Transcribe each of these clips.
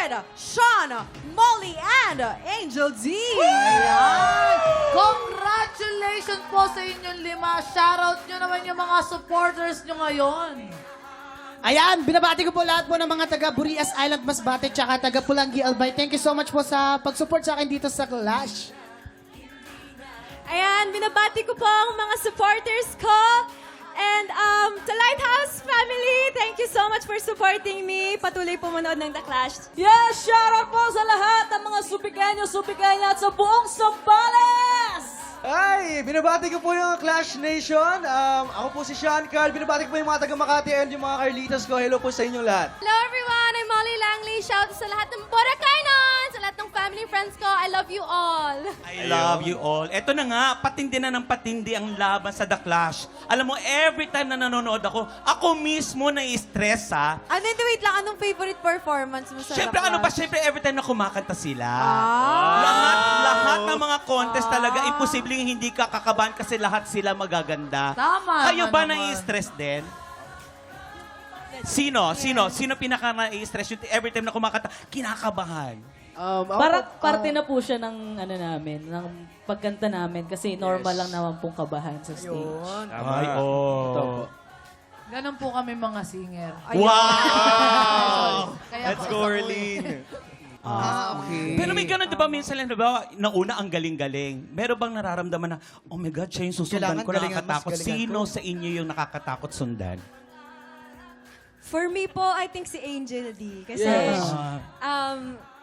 with Sean, Molly, and Angel D. Ayan! Congratulations po sa inyong 5. Shoutout nyo naman yung mga supporters nyo ngayon. Ayan, binabati ko po lahat po ng mga taga Burias Island, Masbate, tsaka taga Pulangi, Albay. Thank you so much po sa pag-support sa akin dito sa Clash. Ayan, binabati ko po ang mga supporters ko. And the Lighthouse family, thank you so much for supporting me. Patuloy po manood ng The Clash. Yes, shoutout po sa lahat ng mga supiganya at sa buong Sambales! Ay, binabati ko po yung Clash Nation. Ako po si Sean Carl. Binabati ko po yung mga taga Makati and yung mga Carlitos ko. Hello po sa inyong lahat. Hello everyone, I'm Molly Langley. Shout sa lahat ng Boracay nun, sa lahat ng family friends ko. I love you all. I love you all. Eto na nga, patindi na ng patindi ang laban sa The Clash. Alam mo, every time na nanonood ako mismo na-stress, ha? Ano, wait lang, anong favorite performance mo sa Siyempre, The ano pa, Clash? siyempre, every time na kumakanta sila. Ah. Lahat ng mga contest talaga, imposibleng hindi ka kakabahan kasi lahat sila magaganda. Tama Kayo nga ba naman. na-stress din? Sino? Sino pinaka na-stress? Yung every time na kumakanta, kinakabahan. Para parte na po siya ng ano namin, ng pagkanta namin kasi normal lang naman pong kabahan sa stage. Ay, oh. Ganon po kami mga singer. Wow! Kaya Let's go, Erlene. Okay. Pero may ganun, di ba, minsan lang, di ba, nauna ang galing-galing. Meron bang nararamdaman na, oh my God, siya yung susundan Kailangan ko, galingan, mas nakakatakot. galingan Sino ko. sa inyo yung nakakatakot sundan? For me po, I think si Angel D. Kasi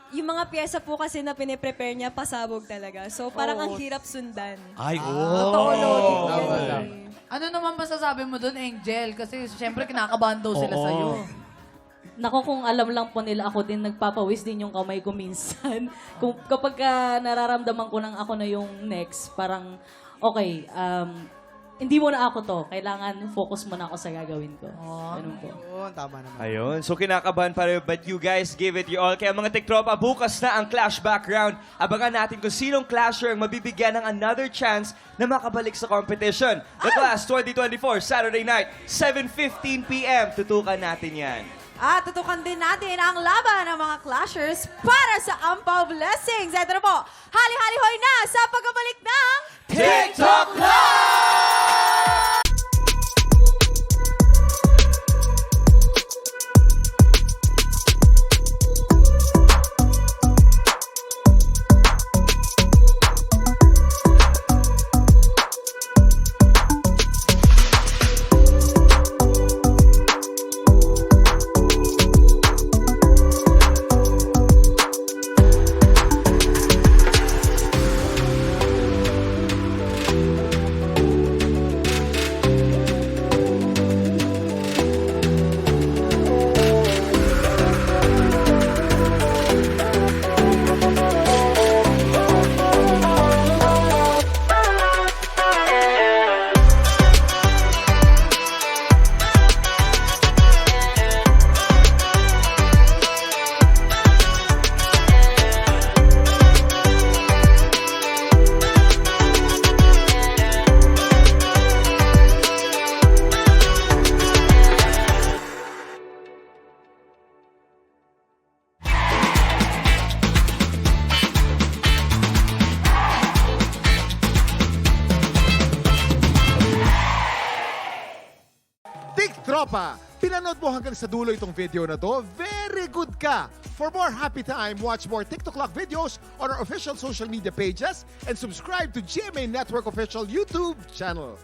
yung mga pyesa po kasi na piniprepare niya, pasabog talaga. So parang ang hirap sundan. Ay, Totoo, loading po yan Tama eh. ano naman masasabi mo doon, Angel? Kasi siyempre kinakabahan daw sila Oo. sa'yo. Nako, kung alam lang po nila, ako din nagpapawis din yung kamay ko minsan. Kapag nararamdaman ko nang ako na yung next, parang, okay, hindi mo na ako to. Kailangan focus mo na ako sa gagawin ko. Ganun po. Yun, tama naman. Ayun. So kinakabahan pa rin, but you guys give it your all. Kaya mga tiktropa, bukas na ang Clash background. Abangan natin kung sinong Clasher ang mabibigyan ng another chance na makabalik sa competition. The Clash 2024, Saturday night, 7:15 p.m. Tutukan natin yan. At tutukan din natin ang laban ng mga Clashers para sa Ampaw Blessings. Ito na po, hali-hali-hoy na sa pagbabalik ng TikTok Live! Tropa, pinanood mo hanggang sa dulo itong video na to? Very good ka! For more happy time, watch more TikTok Lock videos on our official social media pages and subscribe to GMA Network official YouTube channel.